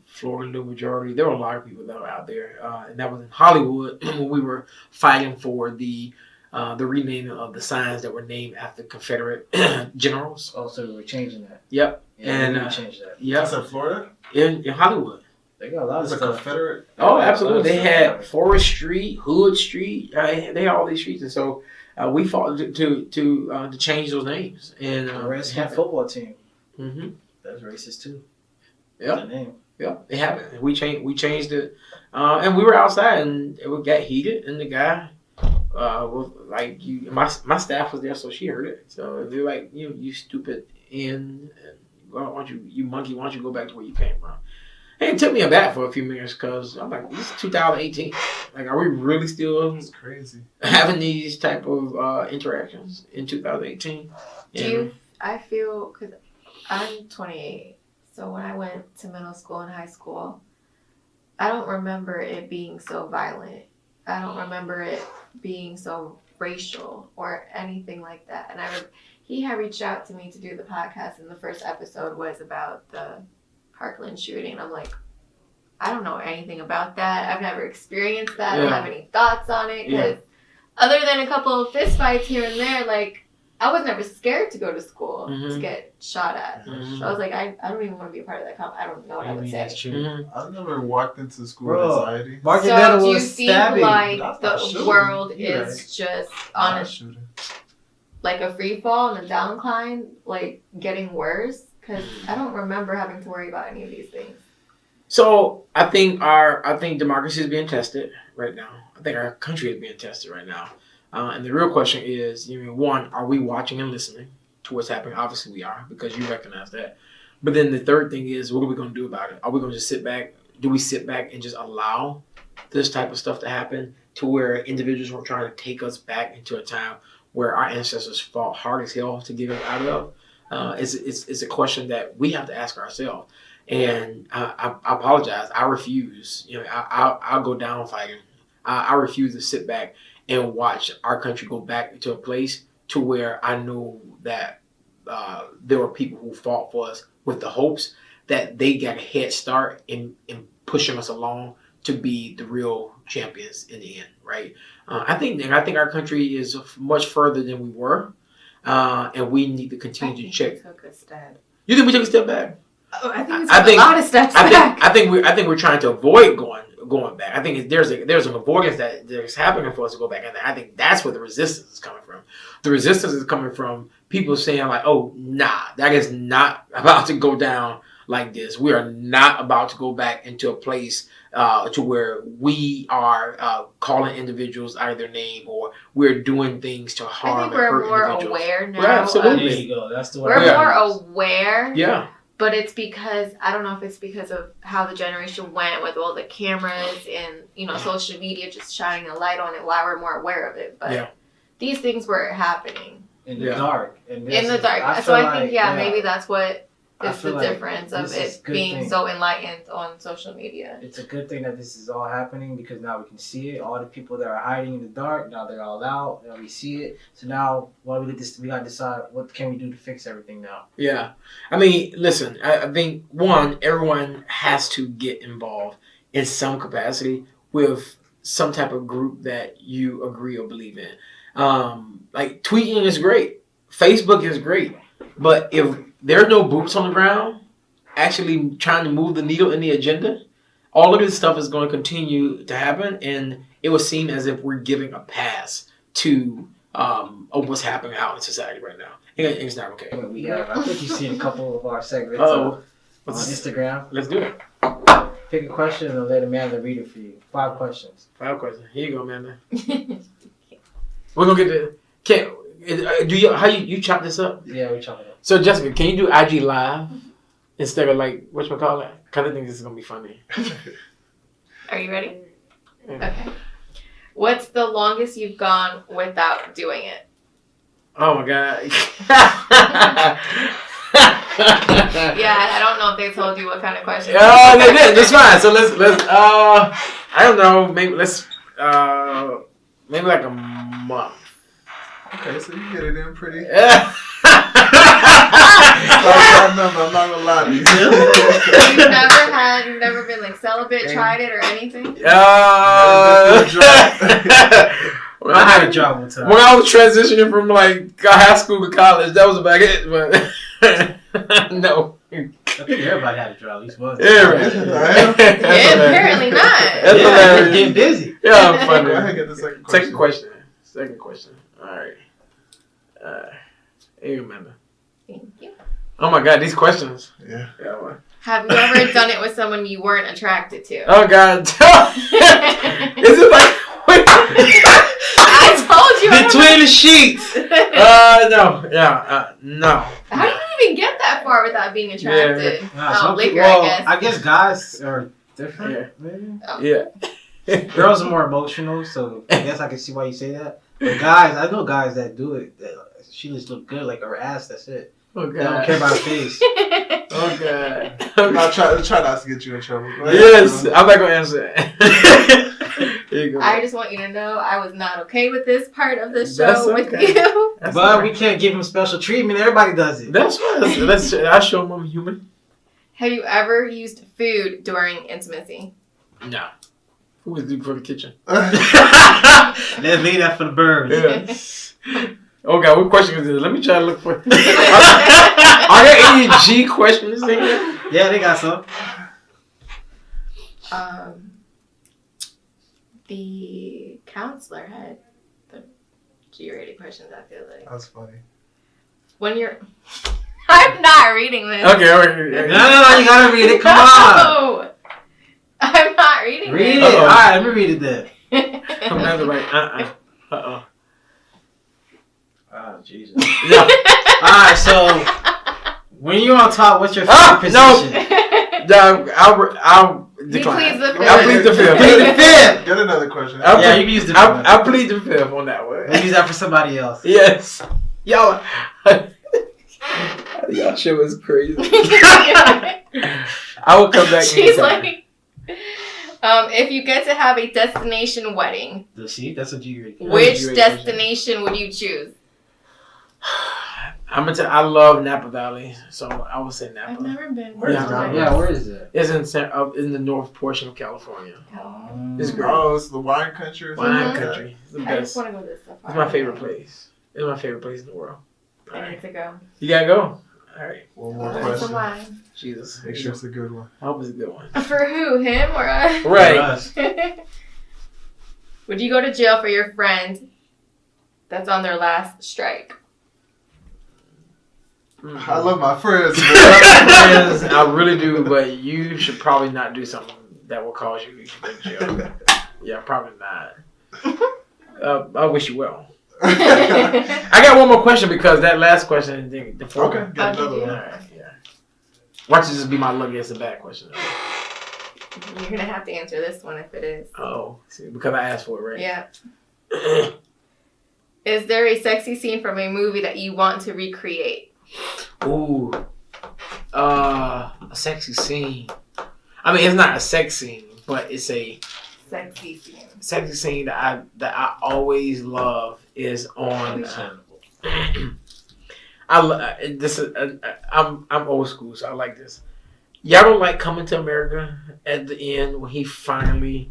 Speaker 4: Florida New Majority. There were a lot of people that were out there, and that was in Hollywood when we were fighting for the renaming of the signs that were named after Confederate generals.
Speaker 1: Oh, so we're changing that.
Speaker 4: Yep.
Speaker 1: Yeah,
Speaker 4: and
Speaker 1: we change that.
Speaker 4: Yep.
Speaker 5: That's in Florida?
Speaker 4: In Hollywood.
Speaker 1: They got a lot of stuff.
Speaker 5: Confederate?
Speaker 4: Oh, absolutely. They had Forest Street, Hood Street. They had all these streets, and so we fought to change those names. And
Speaker 1: the Redskins football team.
Speaker 4: Mm-hmm.
Speaker 1: That's racist too.
Speaker 4: Yeah.
Speaker 1: Name.
Speaker 4: Yeah, it happened. We changed it, and we were outside, and it got heated, and the guy was like, my staff was there, so she heard it. So they're like, you stupid and why don't you monkey, why don't you go back to where you came from? And it took me aback for a few minutes because I'm like, this is 2018. Like, are we really still
Speaker 5: That's crazy
Speaker 4: having these type of interactions in 2018?
Speaker 3: I feel, because I'm 28, so when I went to middle school and high school, I don't remember it being so violent. I don't remember it being so racial or anything like that. And he had reached out to me to do the podcast, and the first episode was about the Parkland shooting. I'm like, I don't know anything about that. I've never experienced that. I don't have any thoughts on it, because other than a couple of fist fights here and there, like, I was never scared to go to school to get shot at.
Speaker 4: Mm-hmm.
Speaker 3: So I was like, I don't even want to be a part of that I don't know what I would say.
Speaker 1: That's true.
Speaker 4: Mm-hmm.
Speaker 5: I've never walked into school with anxiety.
Speaker 3: So do you feel like the world is just on like a free fall and a downcline, like getting worse? Because I don't remember having to worry about any of these things.
Speaker 4: So I think democracy is being tested right now. I think our country is being tested right now. And the real question is, one, are we watching and listening to what's happening? Obviously we are, because you recognize that. But then the third thing is, what are we going to do about it? Are we going to just sit back? Do we sit back and just allow this type of stuff to happen to where individuals were trying to take us back into a time where our ancestors fought hard as hell to get us out of? It's a question that we have to ask ourselves. And I apologize. I refuse. I'll go down fighting. I refuse to sit back and watch our country go back into a place to where I know that there were people who fought for us with the hopes that they got a head start in pushing us along to be the real champions in the end, right? I think our country is much further than we were, and we need to continue to check.
Speaker 3: We took a step.
Speaker 4: You think we took a step back?
Speaker 3: Oh, I think we took a lot of steps back.
Speaker 4: I think we're trying to avoid going back. I think there's an avoidance that's happening for us to go back, and I think that's where the resistance is coming from. The resistance is coming from people saying like, "Oh, nah, that is not about to go down like this. We are not about to go back into a place to where we are calling individuals out of their name, or we're doing things to harm and hurt individuals."
Speaker 3: I think we're more aware now.
Speaker 4: Well, absolutely.
Speaker 1: There you go. That's the way.
Speaker 3: We're more aware.
Speaker 4: Yeah.
Speaker 3: But it's because, I don't know if it's because of how the generation went with all the cameras and, social media just shining a light on it, why we're more aware of it. But these things were happening.
Speaker 1: In the dark.
Speaker 3: In the dark. I think, maybe that's what is the difference of it being so enlightened on social media.
Speaker 1: It's a good thing that this is all happening because now we can see it. All the people that are hiding in the dark, now they're all out. Now we see it. So now, we got to decide what can we do to fix everything now.
Speaker 4: Yeah. I mean, listen, I think, one, everyone has to get involved in some capacity with some type of group that you agree or believe in. Like, tweeting is great. Facebook is great. But if there are no boots on the ground actually trying to move the needle in the agenda, all of this stuff is going to continue to happen, and it will seem as if we're giving a pass to what's happening out in society right now. It's not okay.
Speaker 1: I think you've seen a couple of our segments on Instagram.
Speaker 4: Let's do it.
Speaker 1: Pick a question and let Amanda read it for you. 5 questions.
Speaker 4: 5 questions. Here you go, Amanda. We're gonna get you chop this up?
Speaker 1: Yeah, we chop it up.
Speaker 4: So Jessica, can you do IG Live instead of like whatchamacallit? Because I think this is gonna be funny.
Speaker 3: Are you ready? Yeah. Okay. What's the longest you've gone without doing it?
Speaker 4: Oh my god.
Speaker 3: Yeah, I don't know if they told you what kind of question.
Speaker 4: They did. That's fine. So let's I don't know, maybe maybe like a month.
Speaker 5: Okay, so you get it in pretty.
Speaker 4: Yeah.
Speaker 5: I'm not gonna lie to you.
Speaker 3: You've never been like celibate, tried it or anything?
Speaker 1: When I had a job one time.
Speaker 4: When I was transitioning from like high school to college, that was about it. But no.
Speaker 1: I think everybody had a job at least once.
Speaker 4: Yeah, right.
Speaker 3: Apparently not.
Speaker 4: That's hilarious.
Speaker 1: Getting busy.
Speaker 4: Yeah, I'm funny.
Speaker 5: Go ahead, get the second question.
Speaker 4: Second question. All right. Here you remember.
Speaker 3: Thank you.
Speaker 4: Oh my god, these questions.
Speaker 5: Yeah.
Speaker 3: Have you ever done it with someone you weren't attracted to?
Speaker 4: Oh god. Is it like
Speaker 3: I told you.
Speaker 4: Between the sheets. No. Yeah. No.
Speaker 3: How do you even get that far without being attracted?
Speaker 1: Yeah.
Speaker 3: Liquor, I guess.
Speaker 1: I guess guys are different. Yeah. Maybe.
Speaker 3: Oh.
Speaker 4: Yeah.
Speaker 1: Girls are more emotional, so I guess I can see why you say that. But guys, I know guys that do it. She just look good, like her ass. That's it.
Speaker 4: Oh god.
Speaker 1: They don't care about her face.
Speaker 4: Oh god.
Speaker 5: I'll try not to get you in trouble.
Speaker 4: Yes, I'm not gonna answer that. Here you go.
Speaker 3: I just want you to know I was not okay with this part of the show with you.
Speaker 1: But we can't give him special treatment. Everybody does it.
Speaker 4: That's why. I show them I'm human.
Speaker 3: Have you ever used food during intimacy?
Speaker 4: No. Who was deep for the kitchen?
Speaker 1: Let's leave that for the birds.
Speaker 4: Yeah. Oh god, what question is this? Let me try to look for. Are there any G questions in here?
Speaker 1: Yeah, they got some.
Speaker 3: The counselor had the G-rated questions. I feel like
Speaker 5: that's funny.
Speaker 3: When you're, I'm not reading this.
Speaker 4: Okay.
Speaker 1: No, you gotta read it. Come on.
Speaker 3: No, I'm not reading
Speaker 1: Read
Speaker 3: this.
Speaker 1: it. All right, let me read it then.
Speaker 4: Come down the right. Uh-oh.
Speaker 1: Oh, Jesus.
Speaker 4: Yeah.
Speaker 1: Alright, so When you're on top, what's your favorite position?
Speaker 2: I'll decline.
Speaker 3: He pleads the fifth.
Speaker 2: I'll plead the fifth.
Speaker 1: Plead the fifth.
Speaker 5: Get another question.
Speaker 1: Yeah, you can use the fifth.
Speaker 2: I'll plead the fifth on that one.
Speaker 1: We'll use that for somebody else.
Speaker 2: Yes. Y'all shit was crazy. I will come back.
Speaker 3: She's
Speaker 2: anytime.
Speaker 3: like, if you get to have a destination wedding,
Speaker 1: See, that's what you.
Speaker 3: which destination would you choose?
Speaker 2: I love Napa Valley, so I would say Napa.
Speaker 3: I've never been.
Speaker 1: Where is
Speaker 2: Yeah.
Speaker 1: that? Where is it?
Speaker 2: It's in the north portion of California. It's great.
Speaker 5: Oh, it's the wine country. Or
Speaker 2: Wine
Speaker 5: something?
Speaker 2: country. It's the
Speaker 3: I just
Speaker 2: best.
Speaker 3: want to go to this safari.
Speaker 2: It's my favorite place. It's my favorite place in the world.
Speaker 3: I need to go.
Speaker 2: You gotta go. All right.
Speaker 5: One more
Speaker 3: That's
Speaker 5: question.
Speaker 3: why.
Speaker 2: Jesus.
Speaker 5: Make sure it's a good one.
Speaker 2: I hope it's a good one.
Speaker 3: For who? Him or us?
Speaker 2: Right.
Speaker 3: Would you go to jail for your friend that's on their last strike?
Speaker 5: I love my friends.
Speaker 2: Friends, I really do, but you should probably not do something that will cause you to go to jail. Yeah, probably not. I wish you well. I got one more question because that last question, the fourth.
Speaker 5: Okay, get another
Speaker 3: you?
Speaker 5: one.
Speaker 2: Alright, yeah. Watch it just be my luck against a bad question.
Speaker 3: You're gonna have to answer this one if it is.
Speaker 2: Oh, see, because I asked for it, right?
Speaker 3: Yeah. Is there a sexy scene from a movie that you want to recreate?
Speaker 2: Ooh. A sexy scene. I mean, it's not a sex scene, but it's a
Speaker 3: Sexy scene.
Speaker 2: sexy scene that I always love is on. I'm old school, so I like this. Y'all don't like Coming to America at the end when he finally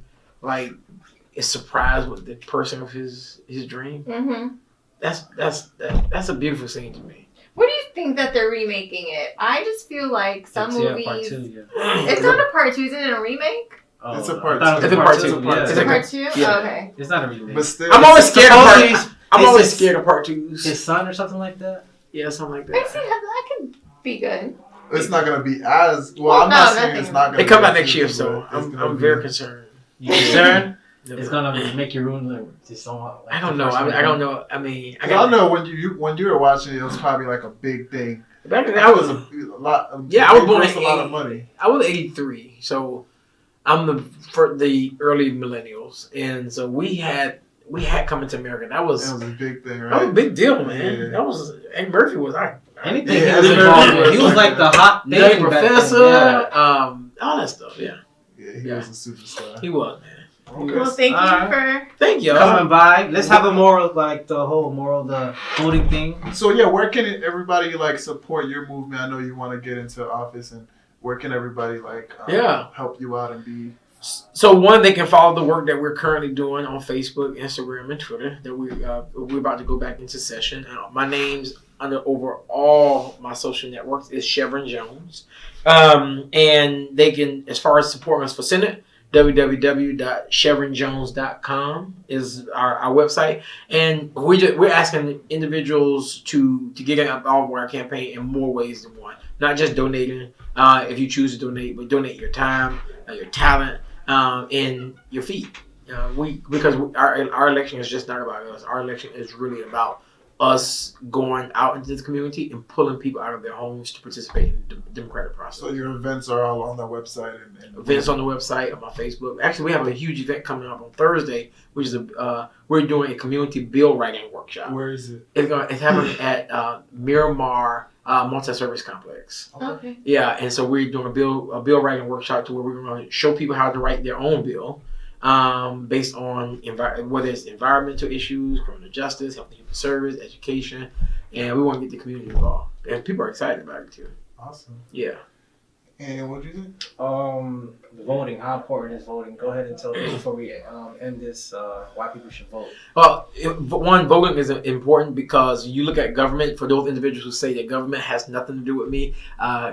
Speaker 2: is surprised with the person of his dream.
Speaker 3: Mm-hmm.
Speaker 2: That's a beautiful scene to me.
Speaker 3: What do you think that they're remaking it? I just feel like some movies.
Speaker 1: Part two,
Speaker 3: It's not a part two. Isn't it a remake?
Speaker 1: Oh,
Speaker 5: It's a part
Speaker 1: I thought
Speaker 5: two.
Speaker 1: it was
Speaker 2: It's a part two.
Speaker 1: Yeah.
Speaker 3: It's
Speaker 2: It's
Speaker 3: a
Speaker 2: a
Speaker 3: part two?
Speaker 2: yeah.
Speaker 3: Oh, okay.
Speaker 1: It's not a remake.
Speaker 5: But still,
Speaker 2: I'm always scared of
Speaker 1: Supposedly
Speaker 2: part. I'm
Speaker 1: it's
Speaker 2: always
Speaker 1: his-
Speaker 2: scared of part twos.
Speaker 1: His son or something like that.
Speaker 2: Yeah, something like
Speaker 3: I
Speaker 2: that.
Speaker 3: see that could be good.
Speaker 5: it's not gonna be as well.
Speaker 3: Well,
Speaker 5: I'm not
Speaker 3: no,
Speaker 5: saying it's
Speaker 3: nothing.
Speaker 5: not gonna.
Speaker 2: It come
Speaker 5: be
Speaker 2: out
Speaker 5: as
Speaker 2: next year,
Speaker 5: good,
Speaker 2: so
Speaker 5: but it's gonna
Speaker 2: I'm
Speaker 5: be-
Speaker 2: very concerned.
Speaker 1: You concerned? It's gonna make you ruin the. Just don't. Like,
Speaker 2: I don't know. I don't know. I mean, I
Speaker 5: Y'all
Speaker 2: got.
Speaker 5: know when you were watching it was probably like a big thing.
Speaker 2: Back then,
Speaker 5: That was a lot.
Speaker 2: Yeah, I was born
Speaker 5: it
Speaker 2: in
Speaker 5: a lot of money.
Speaker 2: I was 83, so I'm for the early millennials, and so we had Coming to America. That was
Speaker 5: a big thing, right?
Speaker 2: that was a big deal, man.
Speaker 5: Yeah.
Speaker 2: That was Eddie Murphy was
Speaker 1: Anything
Speaker 5: Yeah,
Speaker 1: he was
Speaker 5: Eddie
Speaker 1: involved
Speaker 5: Murphy
Speaker 1: in. He was like the hot thing.
Speaker 2: Nutty
Speaker 1: back then.
Speaker 2: Professor,
Speaker 1: Yeah.
Speaker 2: all that stuff. Yeah,
Speaker 5: Yeah, he
Speaker 2: Yeah.
Speaker 5: was a superstar.
Speaker 2: he was, man.
Speaker 5: Okay.
Speaker 3: Well, thank you
Speaker 1: Alright.
Speaker 2: Thank you.
Speaker 1: Coming by. Let's have a moral, like the whole moral, the voting thing.
Speaker 5: So yeah, where can everybody support your movement? I know you want to get into office, and where can everybody help you out and be?
Speaker 2: So one, they can follow the work that we're currently doing on Facebook, Instagram, and Twitter. That we're about to go back into session. My name's over all my social networks is Shevrin Jones, and they can, as far as supporting us for Senate, www.chevronjones.com is our website, and we're asking individuals to get involved with our campaign in more ways than one. Not just donating, if you choose to donate, but donate your time, your talent, and your feet. Because our election is just not about us. Our election is really about us going out into the community and pulling people out of their homes to participate in the democratic process.
Speaker 5: So your events are all on that website and
Speaker 2: Events on the website, on my Facebook. Actually, we have a huge event coming up on Thursday, which is we're doing a community bill writing workshop.
Speaker 5: Where is it?
Speaker 2: It's happening at Miramar Multi-Service Complex.
Speaker 3: Okay.
Speaker 2: Yeah, and so we're doing a bill writing workshop to where we're going to show people how to write their own bill, based on whether it's environmental issues, criminal justice, health and human service, education, and we want to get the community involved. And people are excited about it too.
Speaker 5: Awesome.
Speaker 2: Yeah.
Speaker 5: And what do you think?
Speaker 1: The voting. How important is voting? Go ahead and tell us before we end this. Why people should vote.
Speaker 2: Well, one, voting is important because you look at government. For those individuals who say that government has nothing to do with me,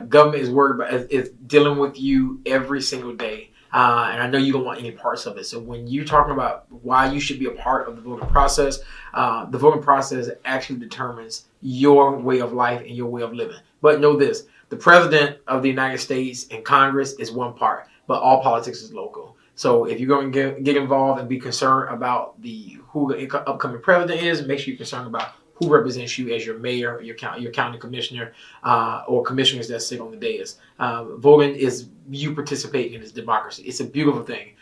Speaker 2: government is worried about is dealing with you every single day. And I know you don't want any parts of it. So when you're talking about why you should be a part of the voting process actually determines your way of life and your way of living. But know this, the president of the United States and Congress is one part, but all politics is local. So if you're going to get involved and be concerned about who the upcoming president is, make sure you're concerned about
Speaker 4: who represents you as your mayor, your county commissioner, or commissioners that sit on the dais. Voting is you participating in this democracy. It's a beautiful thing.